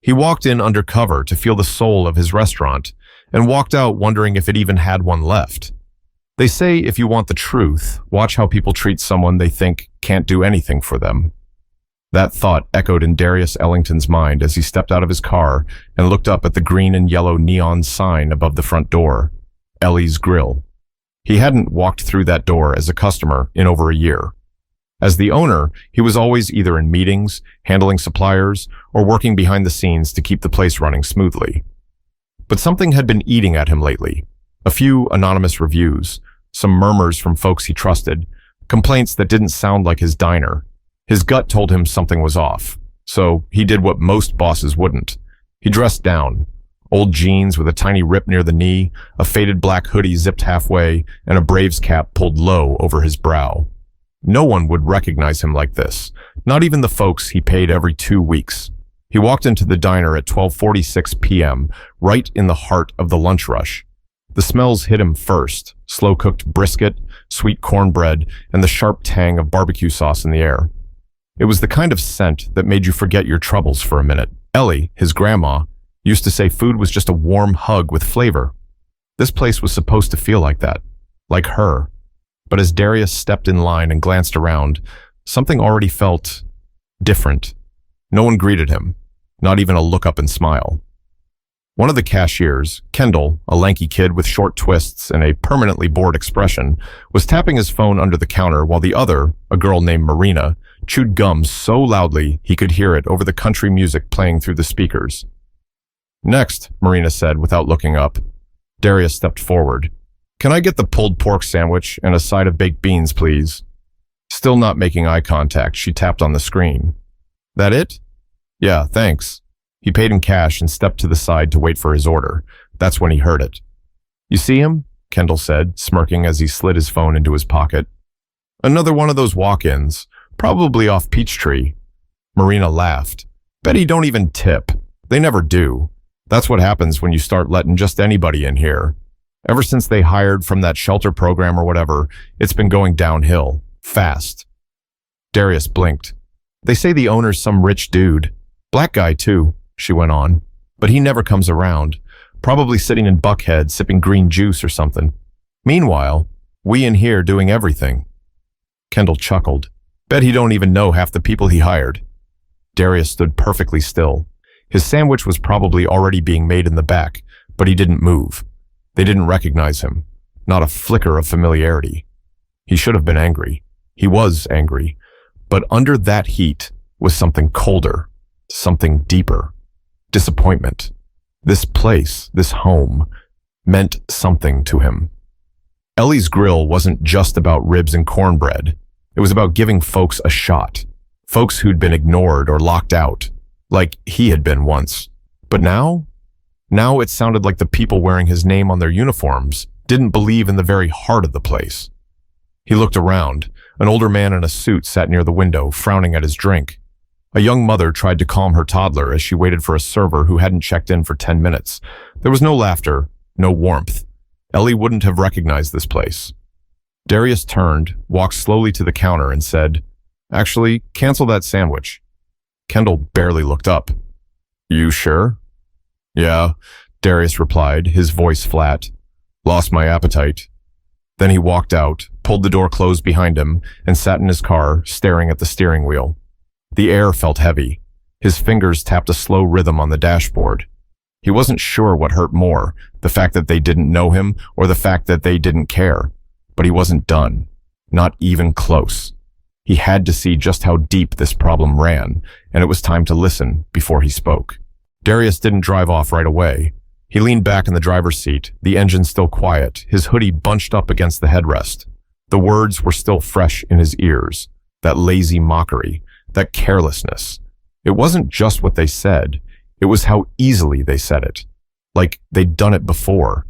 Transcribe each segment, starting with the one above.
He walked in undercover to feel the soul of his restaurant and walked out wondering if it even had one left. They say if you want the truth, watch how people treat someone they think can't do anything for them. That thought echoed in Darius Ellington's mind as he stepped out of his car and looked up at the green and yellow neon sign above the front door, Ellie's Grill. He hadn't walked through that door as a customer in over a year. As the owner, he was always either in meetings, handling suppliers, or working behind the scenes to keep the place running smoothly. But something had been eating at him lately. A few anonymous reviews, some murmurs from folks he trusted, complaints that didn't sound like his diner. His gut told him something was off, so he did what most bosses wouldn't. He dressed down. Old jeans with a tiny rip near the knee, a faded black hoodie zipped halfway, and a Braves cap pulled low over his brow. No one would recognize him like this, not even the folks he paid every 2 weeks. He walked into the diner at 12:46 p.m., right in the heart of the lunch rush. The smells hit him first, slow-cooked brisket, sweet cornbread, and the sharp tang of barbecue sauce in the air. It was the kind of scent that made you forget your troubles for a minute. Ellie, his grandma, used to say food was just a warm hug with flavor. This place was supposed to feel like that, like her. But as Darius stepped in line and glanced around, something already felt different. No one greeted him, not even a look up and smile. One of the cashiers, Kendall, a lanky kid with short twists and a permanently bored expression, was tapping his phone under the counter while the other, a girl named Marina, chewed gum so loudly he could hear it over the country music playing through the speakers. "Next," Marina said without looking up. Darius stepped forward. "Can I get the pulled pork sandwich and a side of baked beans, please?" Still not making eye contact, she tapped on the screen. "That it?" "Yeah, thanks." He paid in cash and stepped to the side to wait for his order. That's when he heard it. "You see him?" Kendall said, smirking as he slid his phone into his pocket. "Another one of those walk-ins, probably off Peachtree." Marina laughed. "Bet he don't even tip. They never do. That's what happens when you start letting just anybody in here. Ever since they hired from that shelter program or whatever, it's been going downhill. Fast." Darius blinked. "They say the owner's some rich dude. Black guy, too," she went on. "But he never comes around. Probably sitting in Buckhead, sipping green juice or something. Meanwhile, we in here doing everything." Kendall chuckled. "Bet he don't even know half the people he hired." Darius stood perfectly still. His sandwich was probably already being made in the back, but he didn't move. They didn't recognize him. Not a flicker of familiarity. He should have been angry. He was angry. But under that heat was something colder, something deeper. Disappointment. This place, this home, meant something to him. Ellie's Grill wasn't just about ribs and cornbread. It was about giving folks a shot. Folks who'd been ignored or locked out, like he had been once. But now it sounded like the people wearing his name on their uniforms didn't believe in the very heart of the place. He looked around. An older man in a suit sat near the window, frowning at his drink. A young mother tried to calm her toddler as she waited for a server who hadn't checked in for 10 minutes. There was no laughter, no warmth. Ellie wouldn't have recognized this place. Darius turned, walked slowly to the counter and said, "Actually, cancel that sandwich." Kendall barely looked up. "You sure?" "Yeah," Darius replied, his voice flat. "Lost my appetite." Then he walked out, pulled the door closed behind him, and sat in his car, staring at the steering wheel. The air felt heavy. His fingers tapped a slow rhythm on the dashboard. He wasn't sure what hurt more, the fact that they didn't know him or the fact that they didn't care. But he wasn't done. Not even close. He had to see just how deep this problem ran, and it was time to listen before he spoke. Darius didn't drive off right away. He leaned back in the driver's seat, the engine still quiet, his hoodie bunched up against the headrest. The words were still fresh in his ears. That lazy mockery, that carelessness. It wasn't just what they said. It was how easily they said it. Like they'd done it before.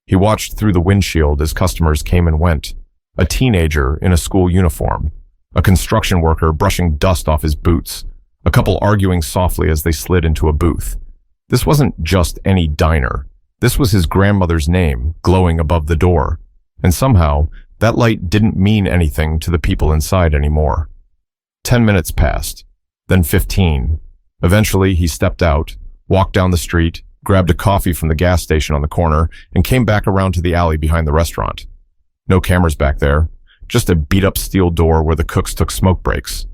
He watched through the windshield as customers came and went. A teenager in a school uniform. A construction worker brushing dust off his boots. A couple arguing softly as they slid into a booth. This wasn't just any diner. This was his grandmother's name, glowing above the door. And somehow, that light didn't mean anything to the people inside anymore. 10 minutes passed, then 15. Eventually, he stepped out, walked down the street, grabbed a coffee from the gas station on the corner, and came back around to the alley behind the restaurant. No cameras back there, just a beat-up steel door where the cooks took smoke breaks.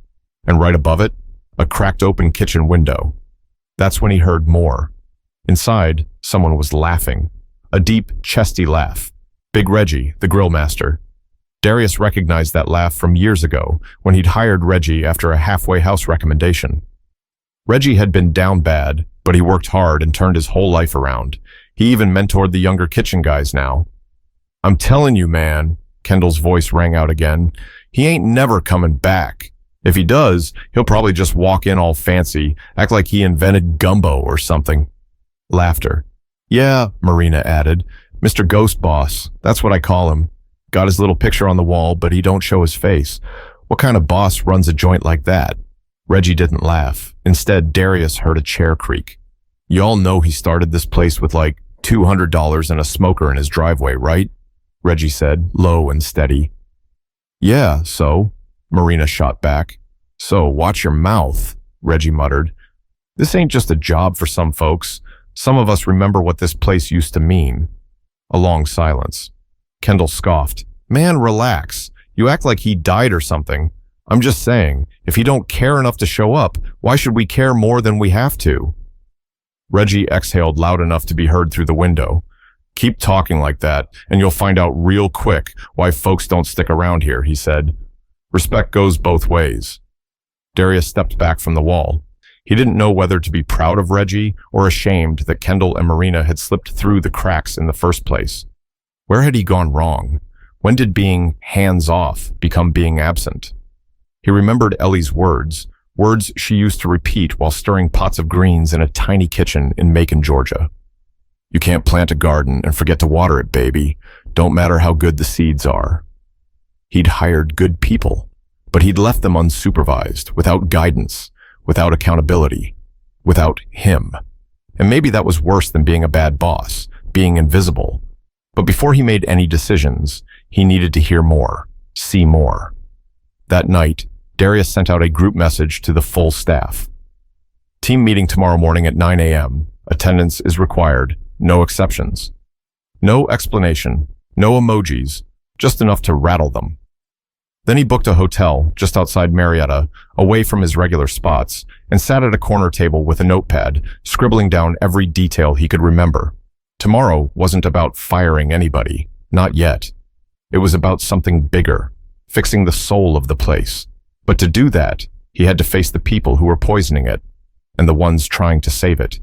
And right above it, a cracked open kitchen window. That's when he heard more. Inside, someone was laughing. A deep, chesty laugh. Big Reggie, the grill master. Darius recognized that laugh from years ago when he'd hired Reggie after a halfway house recommendation. Reggie had been down bad, but he worked hard and turned his whole life around. He even mentored the younger kitchen guys now. "I'm telling you, man," Kendall's voice rang out again, "he ain't never coming back. If he does, he'll probably just walk in all fancy, act like he invented gumbo or something." Laughter. "Yeah," Marina added, "Mr. Ghost Boss, that's what I call him. Got his little picture on the wall, but he don't show his face. What kind of boss runs a joint like that?" Reggie didn't laugh. Instead, Darius heard a chair creak. "Y'all know he started this place with like $200 and a smoker in his driveway, right?" Reggie said, low and steady. "Yeah, so?" Marina shot back. "So watch your mouth," Reggie muttered. "This ain't just a job for some folks. Some of us remember what this place used to mean." A long silence. Kendall scoffed. "Man, relax. You act like he died or something. I'm just saying, if he don't care enough to show up, why should we care more than we have to?" Reggie exhaled loud enough to be heard through the window. "Keep talking like that, and you'll find out real quick why folks don't stick around here," he said. "Respect goes both ways." Darius stepped back from the wall. He didn't know whether to be proud of Reggie or ashamed that Kendall and Marina had slipped through the cracks in the first place. Where had he gone wrong? When did being hands-off become being absent? He remembered Ellie's words she used to repeat while stirring pots of greens in a tiny kitchen in Macon, Georgia. "You can't plant a garden and forget to water it, baby. Don't matter how good the seeds are." He'd hired good people, but he'd left them unsupervised, without guidance, without accountability, without him. And maybe that was worse than being a bad boss, being invisible. But before he made any decisions, he needed to hear more, see more. That night, Darius sent out a group message to the full staff. "Team meeting tomorrow morning at 9 a.m. Attendance is required, no exceptions." No explanation, no emojis, just enough to rattle them. Then he booked a hotel just outside Marietta, away from his regular spots, and sat at a corner table with a notepad, scribbling down every detail he could remember. Tomorrow wasn't about firing anybody, not yet. It was about something bigger, fixing the soul of the place. But to do that, he had to face the people who were poisoning it, and the ones trying to save it.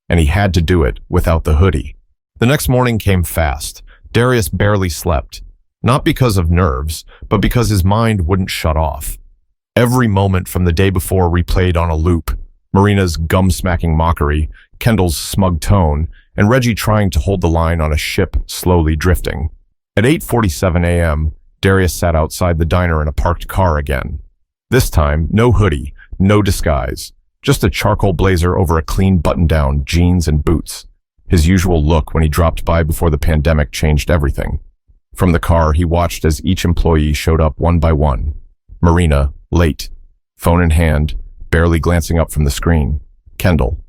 And he had to do it without the hoodie. The next morning came fast. Darius barely slept. Not because of nerves, but because his mind wouldn't shut off. Every moment from the day before replayed on a loop. Marina's gum-smacking mockery, Kendall's smug tone, and Reggie trying to hold the line on a ship slowly drifting. At 8:47 a.m., Darius sat outside the diner in a parked car again. This time, no hoodie, no disguise, just a charcoal blazer over a clean button-down, jeans and boots. His usual look when he dropped by before the pandemic changed everything. From the car, he watched as each employee showed up one by one. Marina, late, phone in hand, barely glancing up from the screen. Kendall,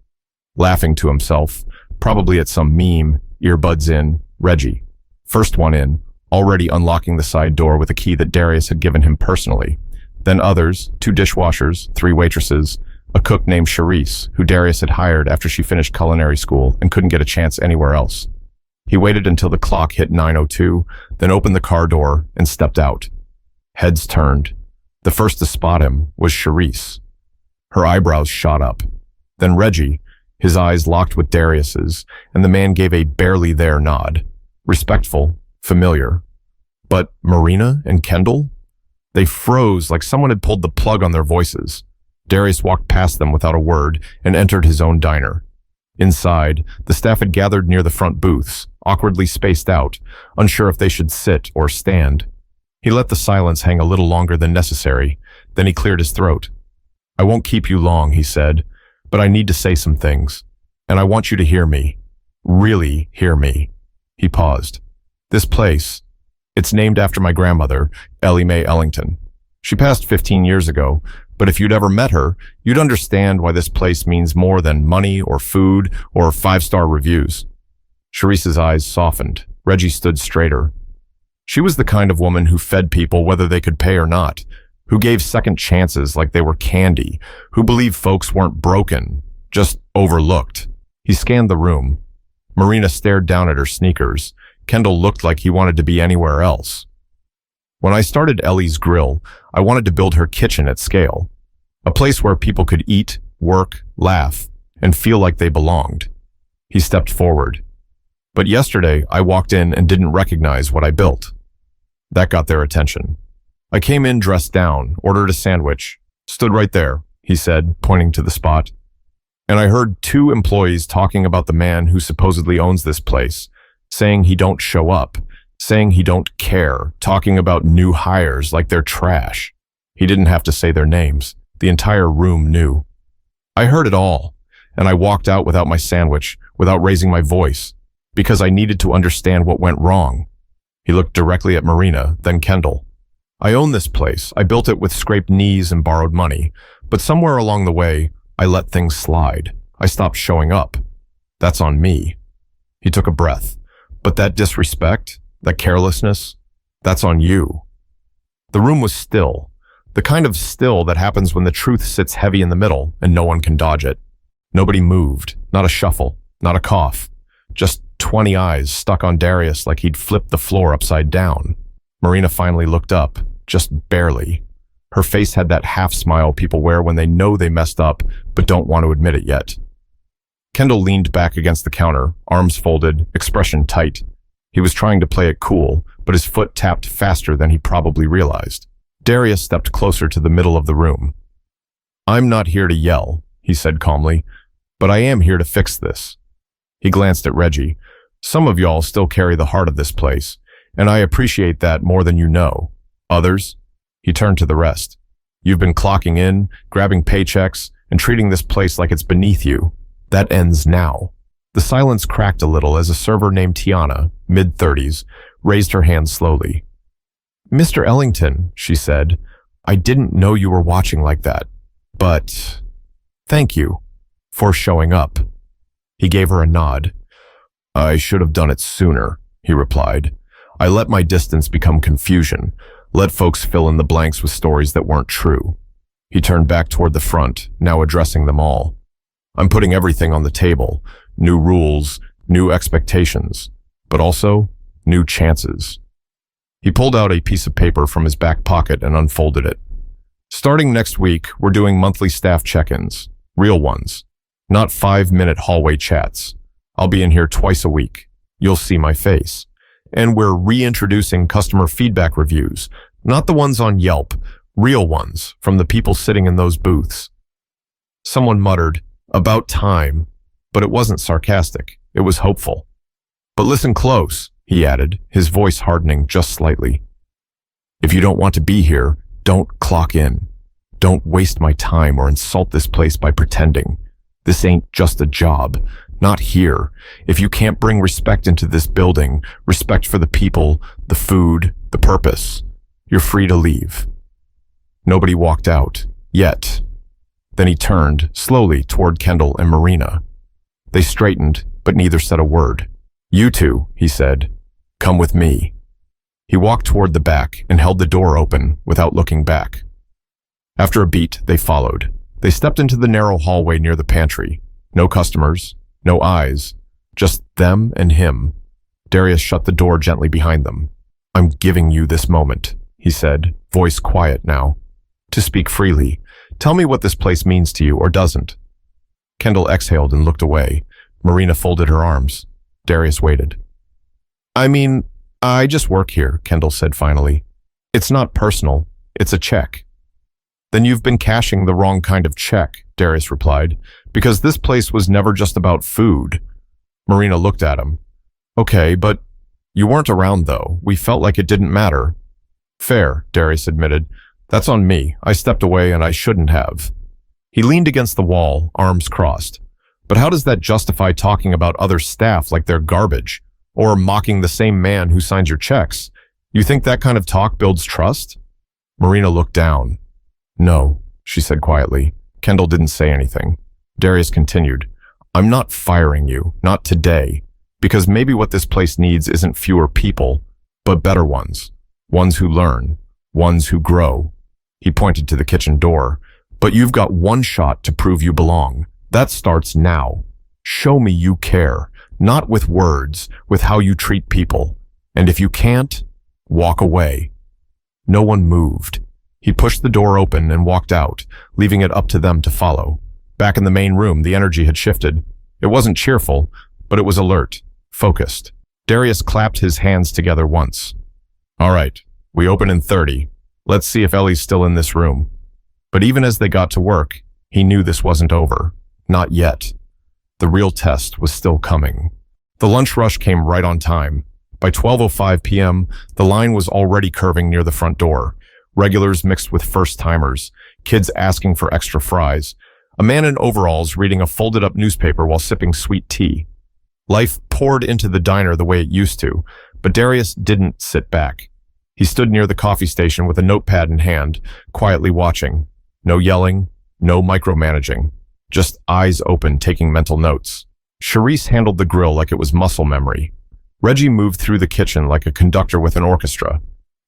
laughing to himself, probably at some meme, earbuds in. Reggie, first one in, already unlocking the side door with a key that Darius had given him personally. Then others, 2 dishwashers, 3 waitresses, a cook named Charisse, who Darius had hired after she finished culinary school and couldn't get a chance anywhere else. He waited until the clock hit 9:02, then opened the car door and stepped out. Heads turned. The first to spot him was Charisse. Her eyebrows shot up. Then Reggie, his eyes locked with Darius's, and the man gave a barely there nod. Respectful, familiar. But Marina and Kendall? They froze like someone had pulled the plug on their voices. Darius walked past them without a word and entered his own diner. Inside, the staff had gathered near the front booths, awkwardly spaced out, unsure if they should sit or stand. He let the silence hang a little longer than necessary, then he cleared his throat. "I won't keep you long," he said, "but I need to say some things, and I want you to hear me. Really hear me." He paused. "This place, it's named after my grandmother, Ellie Mae Ellington. She passed 15 years ago, But if you'd ever met her, you'd understand why this place means more than money or food or five-star reviews. Sharice's eyes softened. Reggie stood straighter. She was the kind of woman who fed people whether they could pay or not, who gave second chances like they were candy, who believed folks weren't broken, just overlooked. He scanned the room. Marina stared down at her sneakers. Kendall looked like he wanted to be anywhere else. When I started Ellie's Grill, I wanted to build her kitchen at scale. A place where people could eat, work, laugh, and feel like they belonged. He stepped forward. But yesterday, I walked in and didn't recognize what I built. That got their attention. I came in dressed down, ordered a sandwich, stood right there, he said, pointing to the spot. And I heard two employees talking about the man who supposedly owns this place, saying he don't show up, saying he don't care, talking about new hires like they're trash. He didn't have to say their names. The entire room knew. I heard it all, and I walked out without my sandwich, without raising my voice, because I needed to understand what went wrong. He looked directly at Marina, then Kendall. I own this place. I built it with scraped knees and borrowed money, but somewhere along the way, I let things slide. I stopped showing up. That's on me. He took a breath. But that disrespect, that carelessness, that's on you. The room was still, the kind of still that happens when the truth sits heavy in the middle and no one can dodge it. Nobody moved, not a shuffle, not a cough, just 20 eyes stuck on Darius like he'd flipped the floor upside down. Marina finally looked up, just barely. Her face had that half smile people wear when they know they messed up but don't want to admit it yet. Kendall leaned back against the counter, arms folded, expression tight. He was trying to play it cool, but his foot tapped faster than he probably realized. Darius stepped closer to the middle of the room. I'm not here to yell, he said calmly, but I am here to fix this. He glanced at Reggie. Some of y'all still carry the heart of this place, and I appreciate that more than you know. Others? He turned to the rest. You've been clocking in, grabbing paychecks, and treating this place like it's beneath you. That ends now. The silence cracked a little as a server named Tiana, mid-30s, raised her hand slowly. Mr. Ellington, she said, I didn't know you were watching like that, but thank you for showing up. He gave her a nod. I should have done it sooner, he replied. I let my distance become confusion, let folks fill in the blanks with stories that weren't true. He turned back toward the front, now addressing them all. I'm putting everything on the table, new rules, new expectations, but also new chances. He pulled out a piece of paper from his back pocket and unfolded it. Starting next week, we're doing monthly staff check-ins, real ones, not 5-minute hallway chats. I'll be in here twice a week. You'll see my face. And we're reintroducing customer feedback reviews, not the ones on Yelp, real ones from the people sitting in those booths. Someone muttered, about time, but it wasn't sarcastic. It was hopeful. But listen close, he added, his voice hardening just slightly. If you don't want to be here, don't clock in. Don't waste my time or insult this place by pretending. This ain't just a job. Not here. If you can't bring respect into this building, respect for the people, the food, the purpose, you're free to leave. Nobody walked out, yet. Then he turned, slowly, toward Kendall and Marina. They straightened, but neither said a word. You two, he said, come with me. He walked toward the back and held the door open without looking back. After a beat, they followed. They stepped into the narrow hallway near the pantry. No customers, no eyes, just them and him. Darius shut the door gently behind them. I'm giving you this moment, he said, voice quiet now, to speak freely. Tell me what this place means to you or doesn't. Kendall exhaled and looked away. Marina folded her arms. Darius waited. I just work here, Kendall said finally. It's not personal. It's a check. Then you've been cashing the wrong kind of check, Darius replied, because this place was never just about food. Marina looked at him. Okay, but you weren't around though. We felt like it didn't matter. Fair, Darius admitted. That's on me. I stepped away and I shouldn't have. He leaned against the wall, arms crossed. But how does that justify talking about other staff like they're garbage? Or mocking the same man who signs your checks? You think that kind of talk builds trust? Marina looked down. No, she said quietly. Kendall didn't say anything. Darius continued, I'm not firing you, not today, because maybe what this place needs isn't fewer people, but better ones. Ones who learn, ones who grow. He pointed to the kitchen door. But you've got one shot to prove you belong. That starts now. Show me you care, not with words, with how you treat people. And if you can't, walk away. No one moved. He pushed the door open and walked out, leaving it up to them to follow. Back in the main room, the energy had shifted. It wasn't cheerful, but it was alert, focused. Darius clapped his hands together once. All right, we open in 30. Let's see if Ellie's still in this room. But even as they got to work, he knew this wasn't over. Not yet. The real test was still coming. The lunch rush came right on time. By 12:05 p.m., the line was already curving near the front door. Regulars mixed with first-timers, kids asking for extra fries, a man in overalls reading a folded-up newspaper while sipping sweet tea. Life poured into the diner the way it used to, but Darius didn't sit back. He stood near the coffee station with a notepad in hand, quietly watching. No yelling, no micromanaging, just eyes open taking mental notes. Charisse handled the grill like it was muscle memory. Reggie moved through the kitchen like a conductor with an orchestra.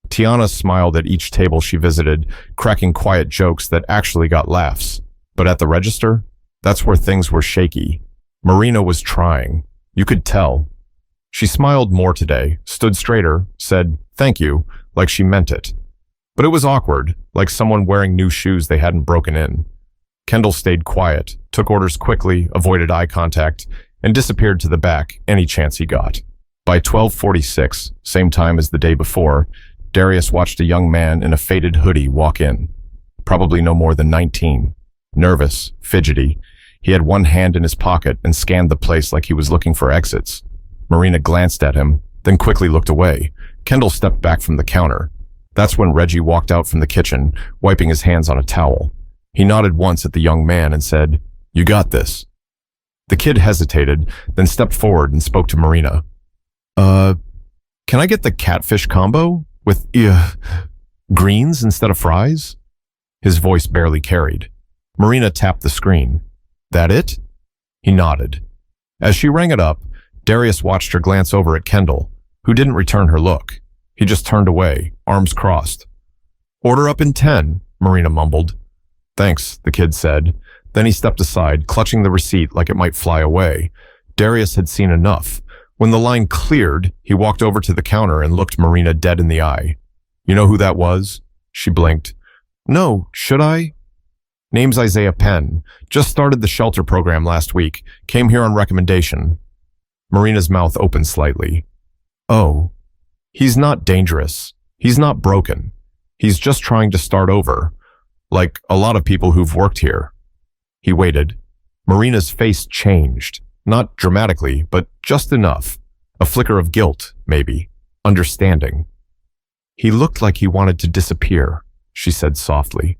Tiana smiled at each table she visited, cracking quiet jokes that actually got laughs. But at the register, that's where things were shaky. Marina was trying. You could tell. She smiled more today, stood straighter, said, thank you, like she meant it. But it was awkward, like someone wearing new shoes they hadn't broken in. Kendall stayed quiet, took orders quickly, avoided eye contact, and disappeared to the back any chance he got. By 12:46, same time as the day before, Darius watched a young man in a faded hoodie walk in. Probably no more than 19. Nervous, fidgety. He had one hand in his pocket and scanned the place like he was looking for exits. Marina glanced at him, then quickly looked away. Kendall stepped back from the counter. That's when Reggie walked out from the kitchen, wiping his hands on a towel. He nodded once at the young man and said, you got this. The kid hesitated, then stepped forward and spoke to Marina. Can I get the catfish combo with, greens instead of fries? His voice barely carried. Marina tapped the screen. That it? He nodded. As she rang it up, Darius watched her glance over at Kendall, who didn't return her look. He just turned away, arms crossed. Order up in 10, Marina mumbled. Thanks, the kid said. Then he stepped aside, clutching the receipt like it might fly away. Darius had seen enough. When the line cleared, he walked over to the counter and looked Marina dead in the eye. You know who that was? She blinked. No, should I? Name's Isaiah Penn. Just started the shelter program last week. Came here on recommendation. Marina's mouth opened slightly. Oh. He's not dangerous. He's not broken. He's just trying to start over. Like a lot of people who've worked here. He waited. Marina's face changed. Not dramatically, but just enough. A flicker of guilt, maybe. Understanding. He looked like he wanted to disappear, she said softly.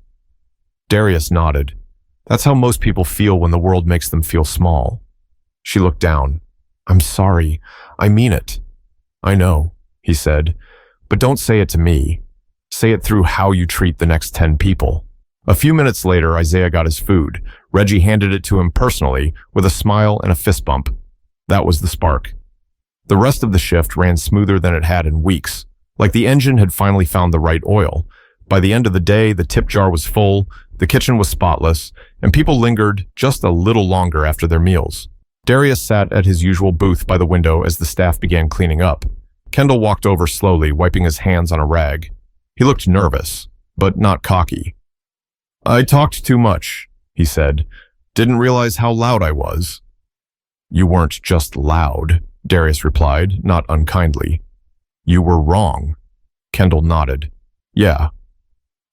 Darius nodded. That's how most people feel when the world makes them feel small. She looked down. I'm sorry. I mean it. I know, he said, but don't say it to me. Say it through how you treat the next 10 people. A few minutes later, Isaiah got his food. Reggie handed it to him personally with a smile and a fist bump. That was the spark. The rest of the shift ran smoother than it had in weeks, like the engine had finally found the right oil. By the end of the day, the tip jar was full, the kitchen was spotless, and people lingered just a little longer after their meals. Darius sat at his usual booth by the window as the staff began cleaning up. Kendall walked over slowly, wiping his hands on a rag. He looked nervous, but not cocky. I talked too much, he said. Didn't realize how loud I was. You weren't just loud, Darius replied, not unkindly. You were wrong. Kendall nodded. Yeah.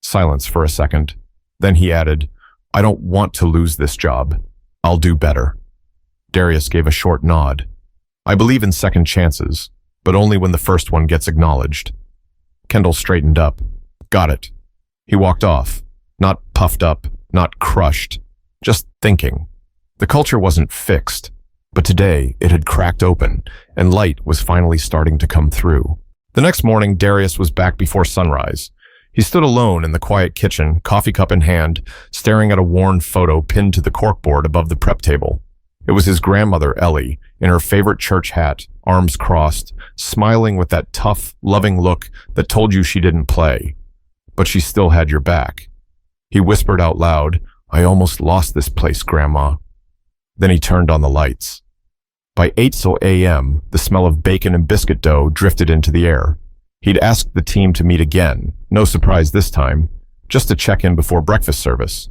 Silence for a second. Then he added, I don't want to lose this job. I'll do better. Darius gave a short nod. I believe in second chances, but only when the first one gets acknowledged. Kendall straightened up. Got it. He walked off, not puffed up, not crushed, just thinking. The culture wasn't fixed, but today it had cracked open, and light was finally starting to come through. The next morning, Darius was back before sunrise. He stood alone in the quiet kitchen, coffee cup in hand, staring at a worn photo pinned to the corkboard above the prep table. It was his grandmother, Ellie, in her favorite church hat, arms crossed, smiling with that tough, loving look that told you she didn't play. But she still had your back. He whispered out loud, "I almost lost this place, Grandma." Then he turned on the lights. By 8 a.m., the smell of bacon and biscuit dough drifted into the air. He'd asked the team to meet again, no surprise this time, just to check in before breakfast service.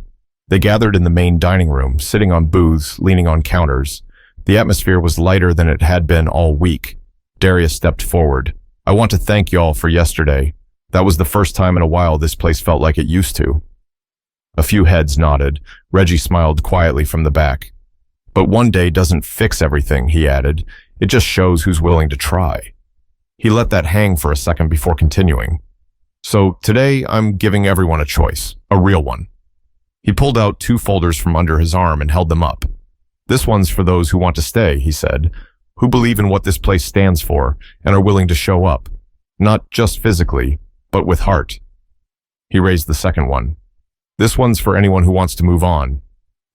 They gathered in the main dining room, sitting on booths, leaning on counters. The atmosphere was lighter than it had been all week. Darius stepped forward. "I want to thank y'all for yesterday. That was the first time in a while this place felt like it used to." A few heads nodded. Reggie smiled quietly from the back. "But one day doesn't fix everything," he added. "It just shows who's willing to try." He let that hang for a second before continuing. "So today I'm giving everyone a choice, a real one." He pulled out 2 folders from under his arm and held them up. "This one's for those who want to stay," he said, "who believe in what this place stands for and are willing to show up, not just physically, but with heart." He raised the second one. "This one's for anyone who wants to move on.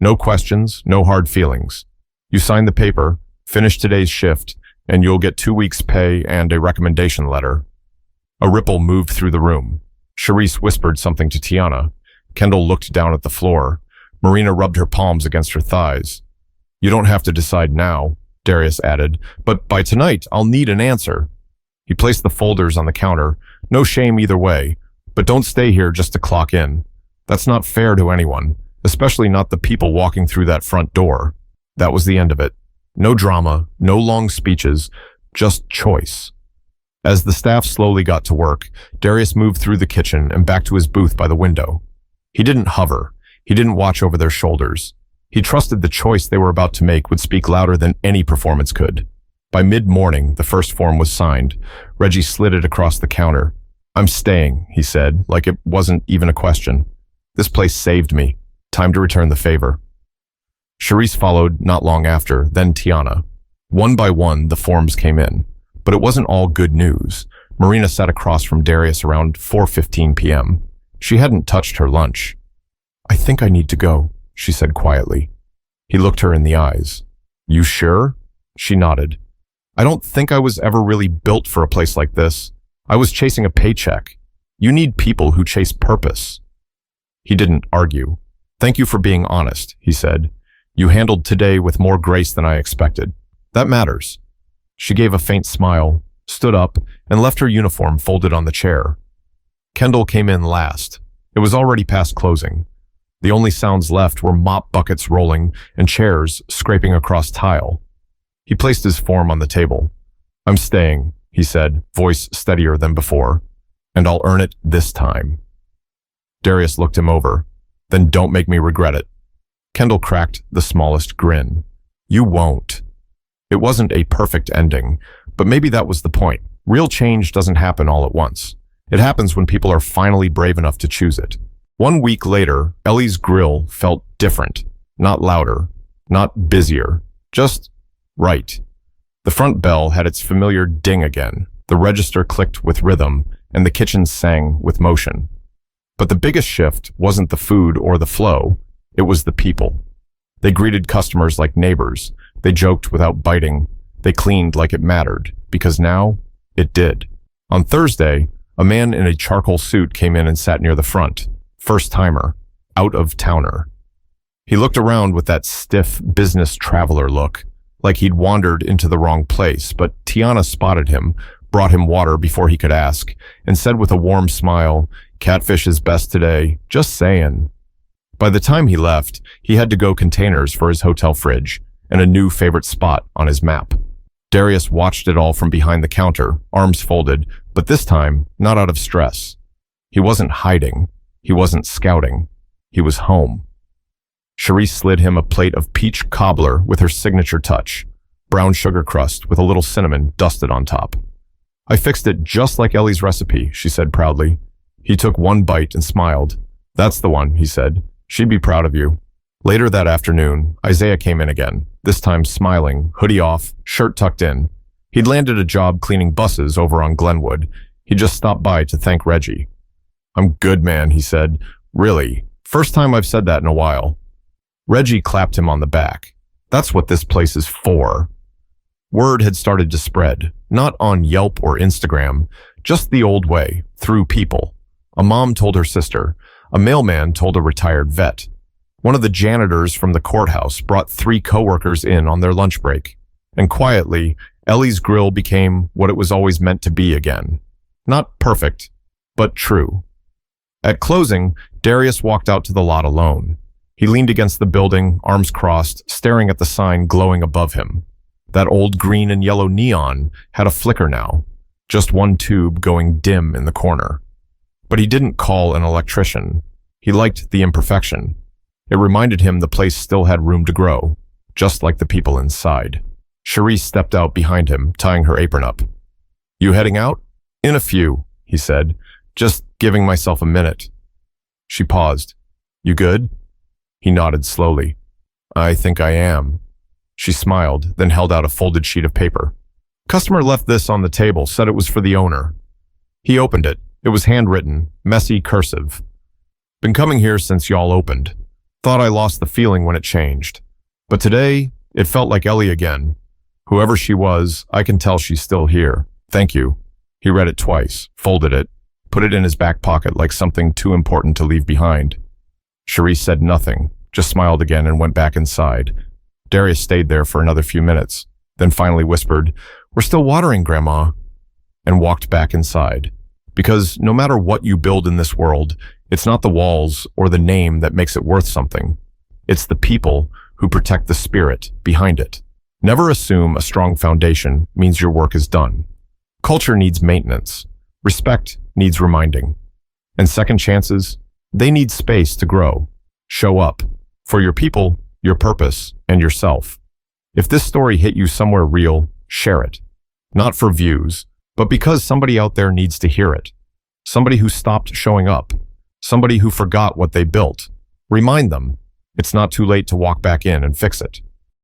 No questions, no hard feelings. You sign the paper, finish today's shift, and you'll get 2 weeks' pay and a recommendation letter." A ripple moved through the room. Charisse whispered something to Tiana. Kendall looked down at the floor. Marina rubbed her palms against her thighs. "You don't have to decide now," Darius added, "but by tonight I'll need an answer." He placed the folders on the counter. "No shame either way, but don't stay here just to clock in. That's not fair to anyone, especially not the people walking through that front door." That was the end of it. No drama, no long speeches, just choice. As the staff slowly got to work, Darius moved through the kitchen and back to his booth by the window. He didn't hover. He didn't watch over their shoulders. He trusted the choice they were about to make would speak louder than any performance could. By mid-morning, the first form was signed. Reggie slid it across the counter. "I'm staying," he said, like it wasn't even a question. "This place saved me. Time to return the favor." Charisse followed not long after, then Tiana. One by one, the forms came in. But it wasn't all good news. Marina sat across from Darius around 4:15 p.m. She hadn't touched her lunch. "I think I need to go," she said quietly. He looked her in the eyes. "You sure?" She nodded. "I don't think I was ever really built for a place like this. I was chasing a paycheck. You need people who chase purpose." He didn't argue. "Thank you for being honest," he said. "You handled today with more grace than I expected. That matters." She gave a faint smile, stood up, and left her uniform folded on the chair. Kendall came in last. It was already past closing. The only sounds left were mop buckets rolling and chairs scraping across tile. He placed his form on the table. "I'm staying," he said, voice steadier than before. "And I'll earn it this time." Darius looked him over. "Then don't make me regret it." Kendall cracked the smallest grin. "You won't." It wasn't a perfect ending, but maybe that was the point. Real change doesn't happen all at once. It happens when people are finally brave enough to choose it. 1 week later, Ellie's grill felt different. Not louder, not busier, just right. The front bell had its familiar ding again. The register clicked with rhythm, and the kitchen sang with motion. But the biggest shift wasn't the food or the flow. It was the people. They greeted customers like neighbors. They joked without biting. They cleaned like it mattered, because now it did. On Thursday, a man in a charcoal suit came in and sat near the front. First-timer, out-of-towner. He looked around with that stiff business traveler look, like he'd wandered into the wrong place, but Tiana spotted him, brought him water before he could ask, and said with a warm smile, "Catfish is best today, just saying." By the time he left, he had to-go containers for his hotel fridge and a new favorite spot on his map. Darius watched it all from behind the counter, arms folded, but this time, not out of stress. He wasn't hiding. He wasn't scouting. He was home. Charisse slid him a plate of peach cobbler with her signature touch, brown sugar crust with a little cinnamon dusted on top. "I fixed it just like Ellie's recipe," she said proudly. He took one bite and smiled. "That's the one," he said. "She'd be proud of you." Later that afternoon, Isaiah came in again, this time smiling, hoodie off, shirt tucked in. He'd landed a job cleaning buses over on Glenwood. He just stopped by to thank Reggie. I'm good, man, he said. Really. First time I've said that in a while. Reggie clapped him on the back. That's what this place is for. Word had started to spread, not on Yelp or Instagram, just the old way, through people. A mom told her sister. A mailman told a retired vet. One of the janitors from the courthouse brought 3 coworkers in on their lunch break. And quietly, Ellie's grill became what it was always meant to be again. Not perfect, but true. At closing, Darius walked out to the lot alone. He leaned against the building, arms crossed, staring at the sign glowing above him. That old green and yellow neon had a flicker now, just one tube going dim in the corner. But he didn't call an electrician. He liked the imperfection. It reminded him the place still had room to grow, just like the people inside. Cherise stepped out behind him, tying her apron up. You heading out? In a few, he said, just giving myself a minute. She paused. You good? He nodded slowly. I think I am. She smiled, then held out a folded sheet of paper. Customer left this on the table, said it was for the owner. He opened it. It was handwritten, messy cursive. Been coming here since y'all opened. Thought I lost the feeling when it changed. But today, it felt like Ellie again. Whoever she was, I can tell she's still here. Thank you. He read it twice, folded it, put it in his back pocket like something too important to leave behind. Cherise said nothing, just smiled again and went back inside. Darius stayed there for another few minutes, then finally whispered, We're still watering, Grandma, and walked back inside. Because no matter what you build in this world, it's not the walls or the name that makes it worth something. It's the people who protect the spirit behind it. Never assume a strong foundation means your work is done. Culture needs maintenance. Respect needs reminding. And second chances, they need space to grow. Show up for your people, your purpose, and yourself. If this story hit you somewhere real, share it. Not for views, but because somebody out there needs to hear it. Somebody who stopped showing up. Somebody who forgot what they built. Remind them, it's not too late to walk back in and fix it.